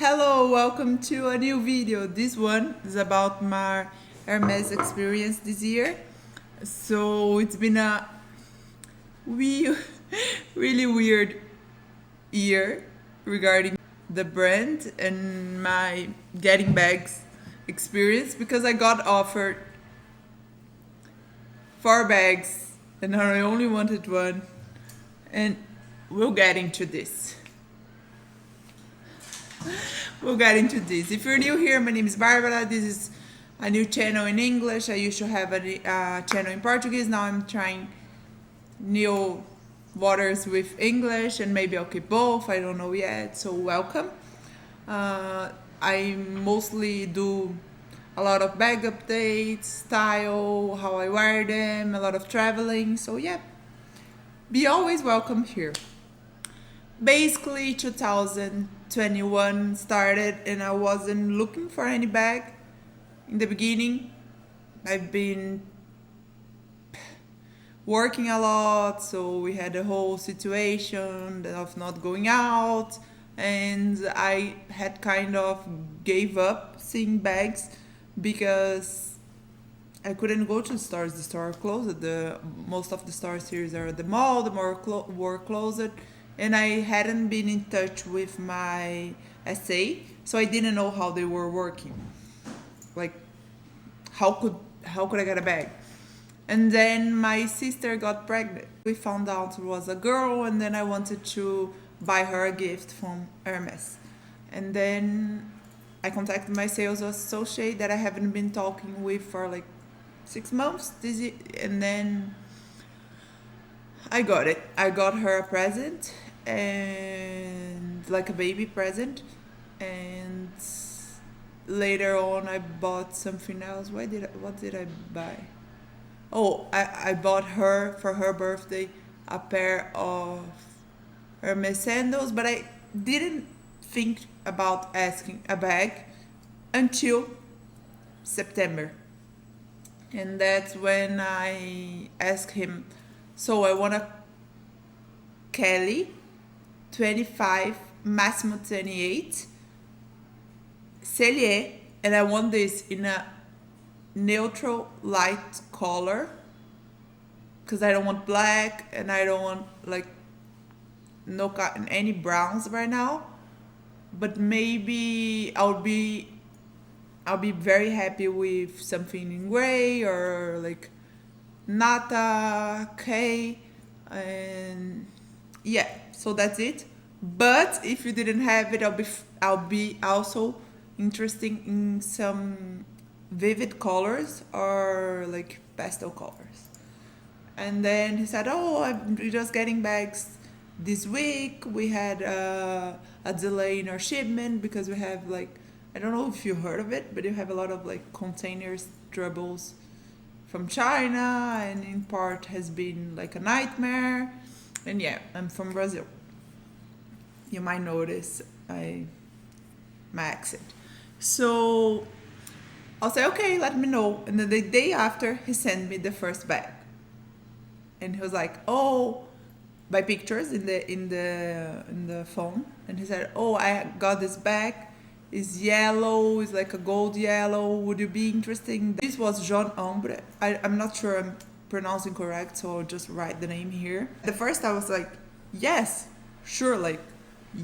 Hello, welcome to a new video. This one is about my Hermès experience this year. So it's been a we- really weird year regarding the brand and my getting bags experience because I got offered 4 bags and I only wanted one, and we'll get into this. We'll get into this. If you're new here, my name is Barbara. This is a new channel in English. I used to have a channel in Portuguese. Now I'm trying new waters with English, and maybe I'll keep both. I don't know yet. So welcome. I mostly do a lot of bag updates, style, how I wear them, a lot of traveling. So yeah, be always welcome here. Basically 2021 started and I wasn't looking for any bag in the beginning. I've been working a lot, so we had a whole situation of not going out, and I had kind of gave up seeing bags because I couldn't go to the stores. The store closed. Most of the stores here are at the mall. The mall were closed, and I hadn't been in touch with my SA, so I didn't know how they were working. Like, how could I get a bag? And then my sister got pregnant. We found out it was a girl, and then I wanted to buy her a gift from Hermès. And then I contacted my sales associate that I haven't been talking with for like 6 months this year, and then I got it. I got her a present, and like a baby present, and later on I bought something else. What did I buy? Oh, I bought her for her birthday a pair of Hermes sandals, but I didn't think about asking a bag until September. And that's when I asked him, so I want a Kelly 25, Massimo 28, Cellier, and I want this in a neutral light color because I don't want black and I don't want like any browns right now, but maybe I'll be very happy with something in gray or like Nata K, and yeah, so that's it. But if you didn't have it, I'll be also interested in some vivid colors or like pastel colors. And then he said, "Oh, I'm just getting bags this week. We had a delay in our shipment because we have like, I don't know if you heard of it, but you have a lot of like containers troubles from China, and in part has been like a nightmare. And yeah, I'm from Brazil. You might notice my accent. So I'll say, okay, let me know. And then the day after, he sent me the first bag, and he was like, oh, by pictures in the phone, and he said, oh, I got this bag. It's yellow. It's like a gold yellow. Would you be interested? This was Jean Ombre. I'm not sure I'm pronouncing correct, so I'll just write the name here. At first, I was like, yes, sure, like,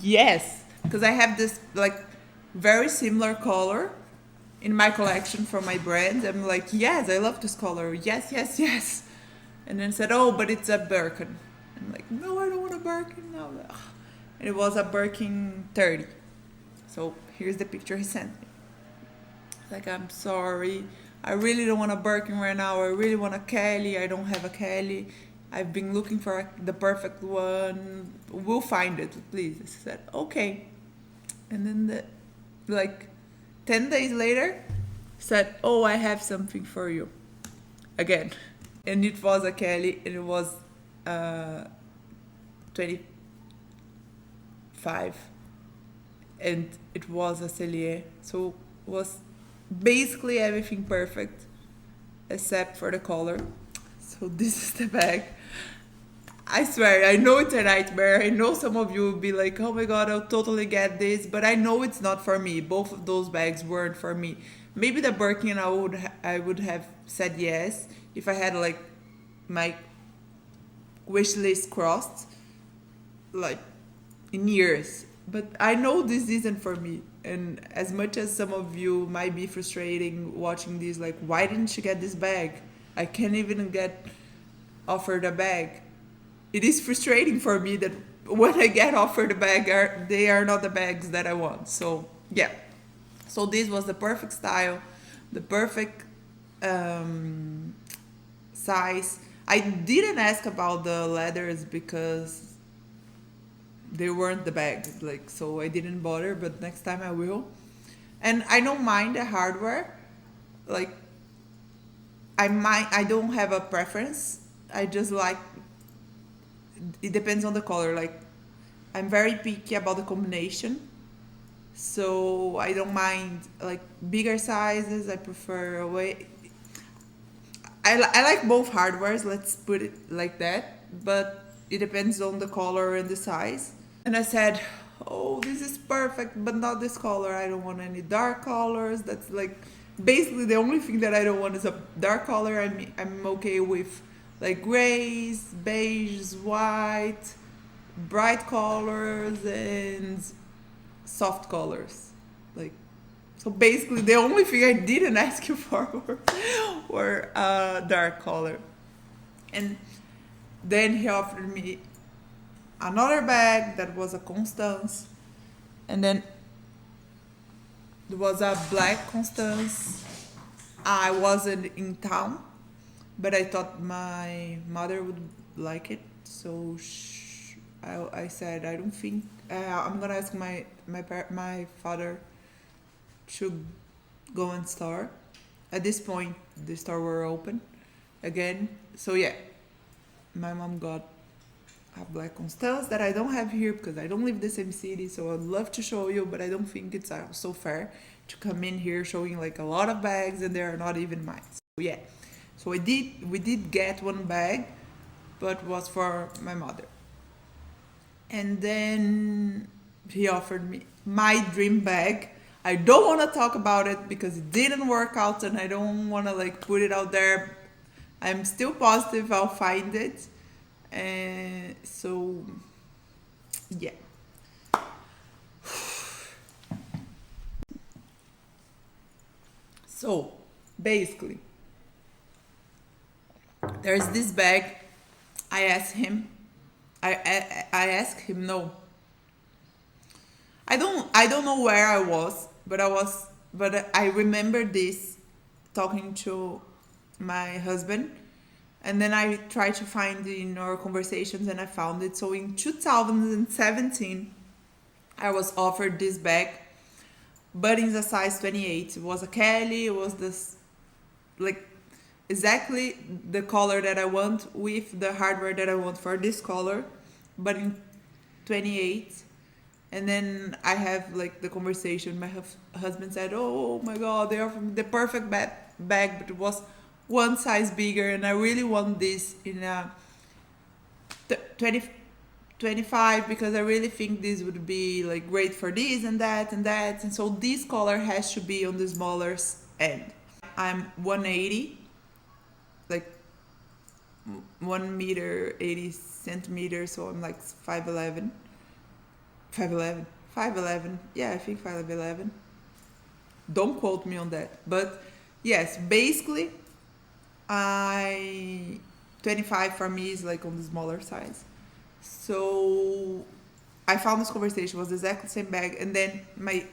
yes, because I have this like very similar color in my collection from my brand. I'm like, yes, I love this color. Yes, yes, yes. And then said, oh, but it's a Birkin. I'm like, no, I don't want a Birkin. No. And it was a Birkin 30. So here's the picture he sent me. Like, I'm sorry, I really don't want a Birkin right now. I really want a Kelly. I don't have a Kelly. I've been looking for the perfect one. We'll find it, please. I said, okay. And then like 10 days later, said, oh, I have something for you. Again. And it was a Kelly, and it was 25. And it was a Cellier. So it was basically everything perfect except for the color. So this is the bag. I swear, I know it's a nightmare. I know some of you will be like, oh my god, I'll totally get this, but I know it's not for me. Both of those bags weren't for me. Maybe the Birkin I would have said yes if I had like my wish list crossed like in years. But I know this isn't for me. And as much as some of you might be frustrating watching this, like, why didn't you get this bag? I can't even get offered a bag. It is frustrating for me that when I get offered a bag, they are not the bags that I want. So yeah, so this was the perfect style, the perfect size. I didn't ask about the leathers because they weren't the bag, like, so I didn't bother, but next time I will. And I don't mind the hardware, like, I don't have a preference. I just like, it depends on the color. Like, I'm very picky about the combination, so I don't mind like bigger sizes. I prefer away. I like both hardwares. Let's put it like that. But it depends on the color and the size. And I said, oh, this is perfect, but not this color. I don't want any dark colors. That's like basically the only thing that I don't want is a dark color. I'm okay with like grays, beiges, white, bright colors, and soft colors. Like, so basically the only thing I didn't ask you for were dark color. And then he offered me another bag that was a Constance, and then there was a black Constance. I wasn't in town, but I thought my mother would like it, so I said I don't think I'm gonna ask my father to go in store. At this point, the store were open again, so yeah, my mom got a black Constance that I don't have here because I don't live in the same city, so I'd love to show you, but I don't think it's so fair to come in here showing like a lot of bags and they are not even mine. So yeah, so we did get one bag, but was for my mother. And then he offered me my dream bag. I don't want to talk about it because it didn't work out, and I don't want to like put it out there. I'm still positive I'll find it. And so yeah. So basically, there's this bag. I asked him. I asked him. No. I don't know where I was, but I remember this talking to my husband, and then I tried to find it in our conversations and I found it. So in 2017, I was offered this bag, but in the size 28. It was a Kelly. It was this like exactly the color that I want with the hardware that I want for this color, but in 28. And then I have like the conversation. My husband said, "Oh my God, they offered me the perfect bag, but it was one size bigger, and I really want this in a 20, 25 because I really think this would be like great for this and that and that. And so this color has to be on the smaller end. I'm 180, like 1 meter 80 centimeters, so I'm like 5'11". 5'11". Yeah, I think 5'11". Don't quote me on that. But yes, basically, 25 for me is like on the smaller size. So I found this conversation was exactly the same bag, and then my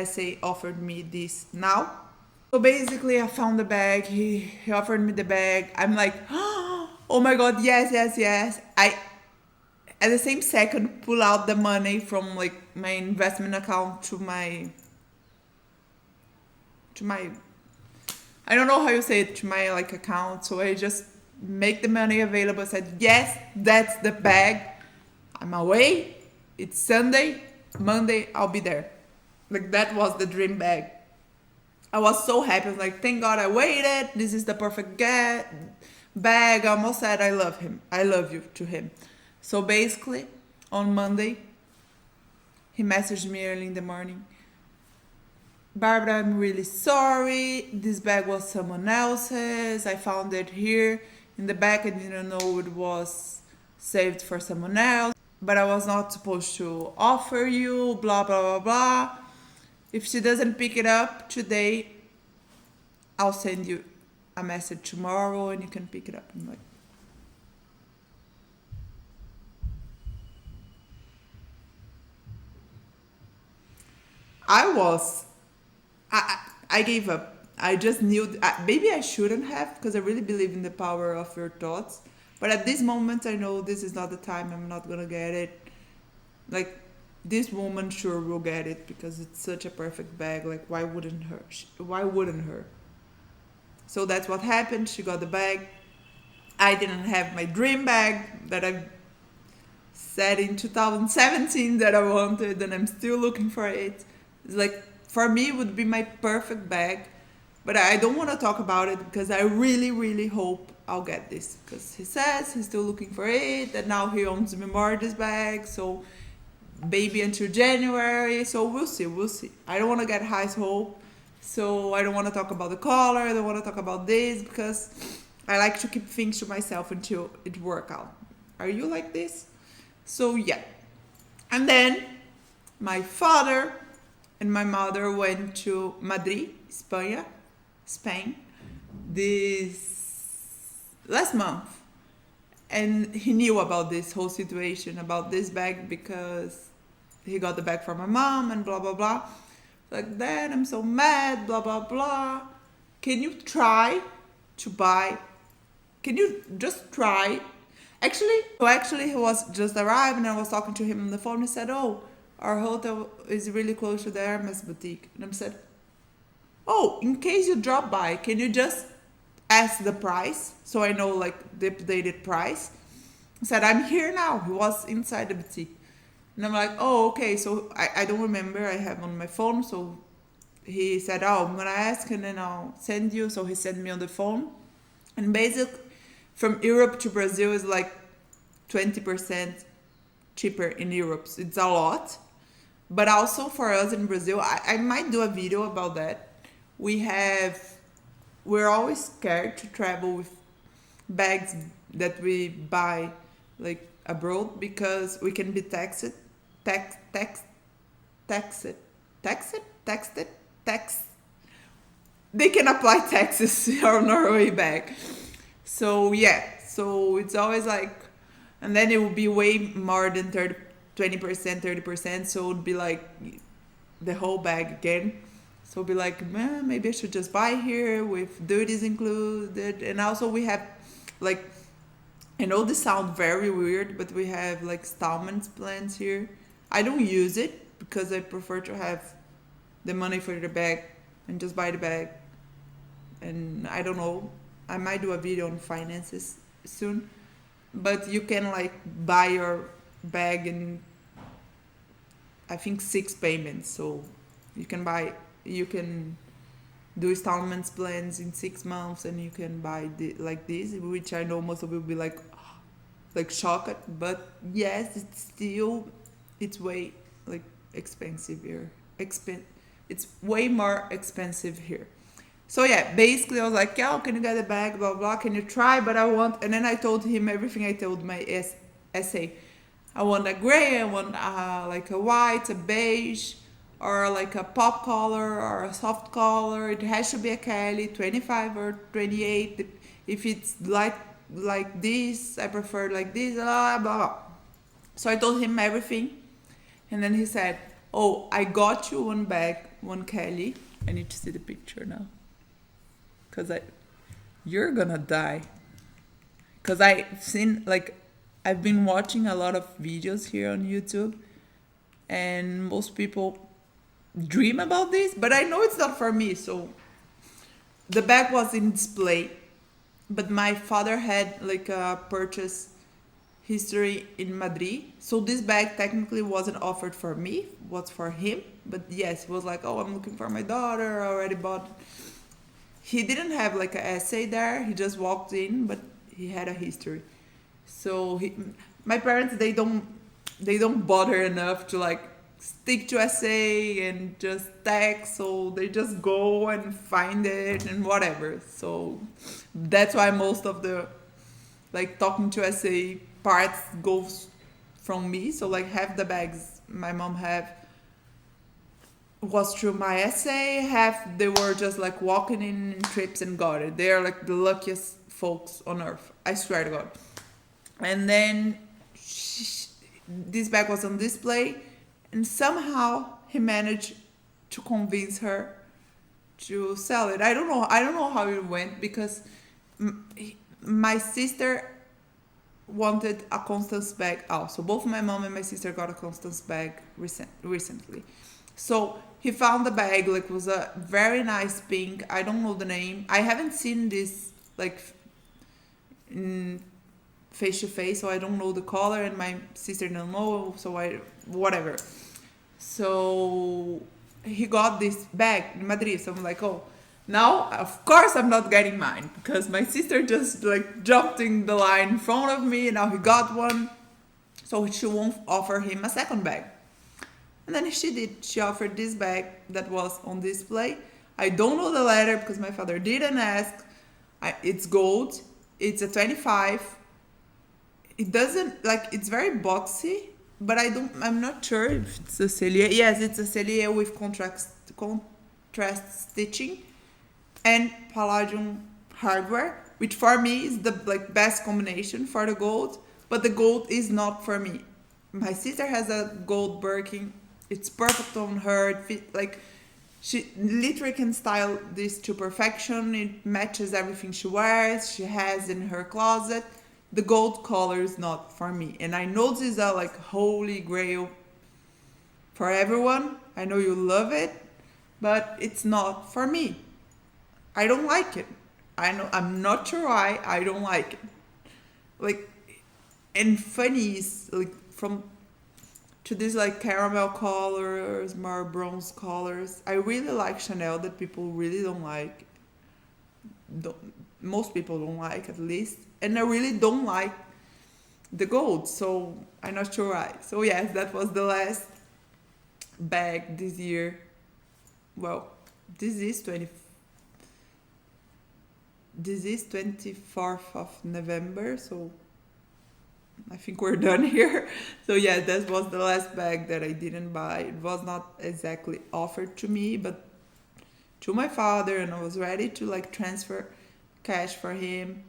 SA offered me this now. So basically, I found the bag. He offered me the bag. I'm like, oh my God, yes. I at the same second pull out the money from like my investment account to my I don't know how you say it, to my like account. So I just make the money available. I said, yes, that's the bag. I'm away. It's Sunday. Monday, I'll be there. Like, that was the dream bag. I was so happy. I was like, thank God I waited. This is the perfect bag. I almost said I love him. I love you to him. So basically, on Monday, he messaged me early in the morning. Barbara, I'm really sorry. This bag was someone else's. I found it here in the back. I didn't know it was saved for someone else. But I was not supposed to offer you, blah, blah, blah, blah. If she doesn't pick it up today, I'll send you a message tomorrow and you can pick it up. I'm like, I gave up. I just knew, maybe I shouldn't have because I really believe in the power of your thoughts. But at this moment, I know this is not the time. I'm not gonna get it. Like, this woman sure will get it because it's such a perfect bag. Like, why wouldn't her? Why wouldn't her? So that's what happened. She got the bag. I didn't have my dream bag that I said in 2017 that I wanted, and I'm still looking for it. It's like, for me, it would be my perfect bag, but I don't want to talk about it because I really, really hope I'll get this. Because he says he's still looking for it, and now he owns me more this bag, so maybe until January. So we'll see. I don't want to get high hope, so I don't want to talk about the color. I don't want to talk about this because I like to keep things to myself until it works out. Are you like this? So yeah. And then my father and my mother went to Madrid, Spain, this last month. And he knew about this whole situation, about this bag, because he got the bag from my mom and blah, blah, blah. Like, Dad, I'm so mad, blah, blah, blah. Can you try to buy? Can you just try? Actually, he was just arrived and I was talking to him on the phone. He said, oh, our hotel is really close to the Hermès boutique. And I said, oh, in case you drop by, can you just ask the price so I know like the updated price? I said, I'm here now. He was inside the boutique. And I'm like, oh, okay. So I don't remember. I have on my phone. So he said, oh, I'm going to ask and then I'll send you. So he sent me on the phone. And basically, from Europe to Brazil is like 20% cheaper in Europe. So it's a lot. But also for us in Brazil, I might do a video about that. We're always scared to travel with bags that we buy like abroad because we can be taxed. They can apply taxes on our way back. So yeah, so it's always like, and then it will be way more than 20%, 30%. So it would be like the whole bag again. So be like, man, maybe I should just buy here with duties included. And also we have like, I know this sounds very weird, but we have like installments plans here. I don't use it because I prefer to have the money for the bag and just buy the bag. And I don't know, I might do a video on finances soon. But you can like buy your bag in, I think 6 payments. So you can do installments plans in 6 months and you can buy like this, which I know most of you will be like shocked, but yes, it's way like expensive here. It's way more expensive here. So yeah, basically I was like, yeah, can you get a bag, blah blah, can you try? But I want, and then I told him everything I told my essay. I want a gray, I want like a white, a beige, or like a pop color or a soft color. It has to be a Kelly, 25 or 28. If it's like this, I prefer like this, blah, blah, blah. So I told him everything. And then he said, oh, I got you one bag, one Kelly. I need to see the picture now. Because you're gonna die. Because I've been watching a lot of videos here on YouTube. And most people dream about this, but I know it's not for me. So the bag was in display, but my father had like a purchase history in Madrid. So this bag technically wasn't offered for me, was for him. But yes, it was like, oh, I'm looking for my daughter, I already bought it. He didn't have like an essay there, he just walked in, but he had a history. So my parents, they don't bother enough to like stick to essay and just text, so they just go and find it and whatever. So that's why most of the like talking to essay parts goes from me. So like half the bags my mom have was through my essay, half they were just like walking in trips and got it. They are like the luckiest folks on earth, I swear to God. And then this bag was on display, and somehow he managed to convince her to sell it. I don't know how it went, because my sister wanted a Constance bag also. Both my mom and my sister got a Constance bag recently. So he found the bag, like was a very nice pink. I don't know the name. I haven't seen this like face to face, so I don't know the color, and my sister don't know, so whatever. So he got this bag in Madrid. So I'm like, oh, now of course I'm not getting mine, because my sister just like jumped in the line in front of me, and now he got one. So she won't offer him a second bag. And then she did. She offered this bag that was on display. I don't know the letter because my father didn't ask. It's gold. It's a 25. It doesn't like, it's very boxy, but I'm not sure if it's a cellier. Yes, it's a cellier with contrast stitching and palladium hardware, which for me is the like best combination for the gold, but the gold is not for me. My sister has a gold Birkin. It's perfect on her. It fit, like, she literally can style this to perfection. It matches everything she wears, she has in her closet. The gold color is not for me. And I know this is a like holy grail for everyone. I know you love it, but it's not for me. I don't like it. I'm not sure why I don't like it. Like, and funny is like from to these like caramel colors, more bronze colors. I really like Chanel that people really don't like. Most people don't like, at least. And I really don't like the gold, so I'm not sure why. So yes, that was the last bag this year. Well, this is 24th of November, so I think we're done here. So yeah, that was the last bag that I didn't buy. It was not exactly offered to me, but to my father, and I was ready to like transfer cash for him.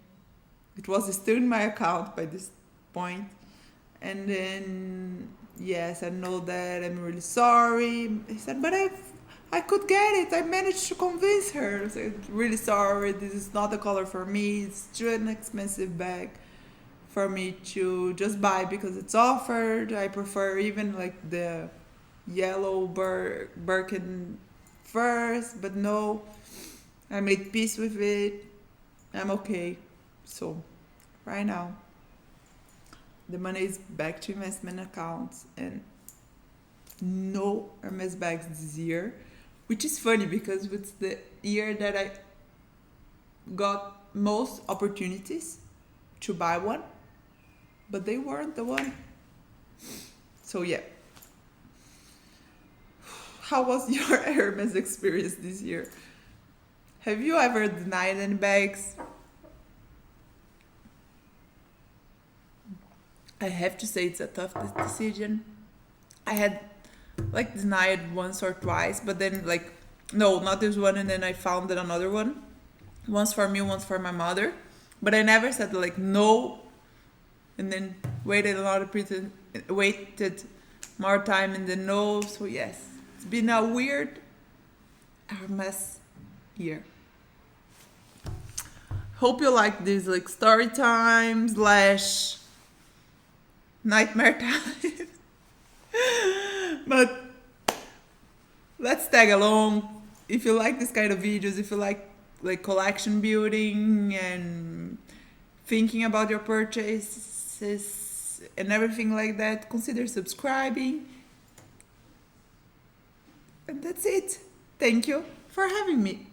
It was still in my account by this point. And then, yes, I know that, I'm really sorry. He said, but I could get it. I managed to convince her. I said, really sorry. This is not the color for me. It's too an expensive bag for me to just buy because it's offered. I prefer even like the yellow Birkin first, but no, I made peace with it. I'm okay. So right now the money is back to investment accounts, and no Hermès bags this year, which is funny because it's the year that I got most opportunities to buy one, but they weren't the one. So yeah. How was your Hermès experience this year? Have you ever denied any bags? I have to say it's a tough decision. I had like denied once or twice, but then like, no, not this one, and then I found another one. Once for me, once for my mother. But I never said like no, and then waited more time and then no. So yes, it's been a weird Hermès year. Hope you like this like story time / nightmare time. But let's tag along. If you like this kind of videos, if you like collection building and thinking about your purchases and everything like that, consider subscribing. And that's it. Thank you for having me.